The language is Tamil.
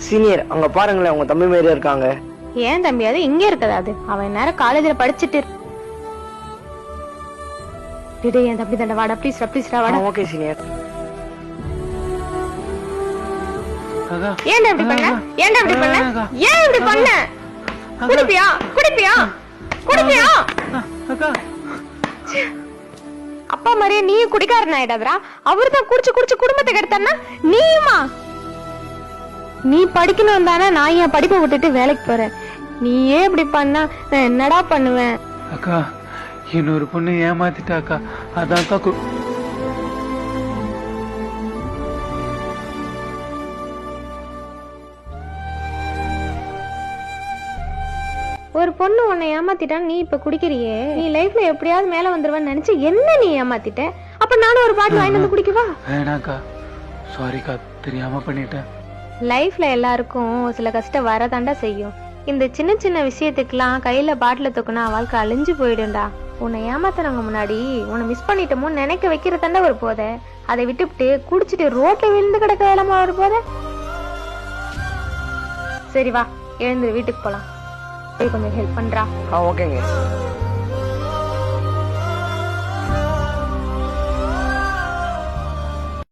சீனியர் அங்க பாருங்களேன், உங்க தம்பி மாதிரியே இருக்காங்க. ஏன் தம்பி அது இங்க இருக்காது, அவன் நேரம் காலேஜ்ல படிச்சுட்டு என் தம்பி தாண்டா, வாடா ப்ளீஸ் ப்ளீஸ் வாடா. Okay senior. ஏன்டா இப்படி பண்ண, ஏன்டா இப்படி பண்ண, ஏன் இப்படி பண்ண? குடிப்பியா குடிப்பியா குடிப்பியா? அப்பா மாதிரியே நீ குடிக்காரன் ஆயிடாதரா. அவருதான் குடிச்சு குடிச்சு குடும்பத்தை கெடுத்தானா நீயுமா? நீ படிக்கணும் தானே, நான் என் படிப்பை விட்டுட்டு வேலைக்கு போறேன். நீயே இப்படி பண்ணா நான் என்னடா பண்ணுவேன்? அக்கா இன்னொரு பொண்ணு ஏமாத்திட்டாக்கா, அதான்க்கா ஒரு பொண்ணு உன்னை ஏமாத்திட்டான், நீ இப்ப குடிக்கிறியே. நீ லைஃப்ல எப்படியாவது மேல வந்துருவேன்னு நினைச்சு என்ன நீ ஏமாத்திட்ட? அப்ப நானும் ஒரு பாட்டில் வாங்கி வந்து குடிக்கவா? வேணாக்கா, சாரிக்கா, தெரியாம பண்ணிட்டேன். லைஃப்ல எல்லாருக்கும் சில கஷ்டம் வரதாண்டா செய்யும். இந்த சின்ன சின்ன விஷயத்துக்கெல்லாம் கையில பாட்டில தூக்குனா வாழ்க்கை அழிஞ்சு போயிடும்டா. உன்னை ஏமாத்துறவங்க முன்னாடி உன்னை மிஸ் பண்ணிட்டோமோ நினைக்க வைக்கிறதாண்டா ஒரு போத. அதை விட்டுவிட்டு குடிச்சிட்டு ரோட்ல விழுந்து கிடக்க வேலைமா ஒரு போத. சரி வா, எழுந்து வீட்டுக்கு போலாம். கொஞ்சம் ஹெல்ப் பண்றா. ஓகேங்க.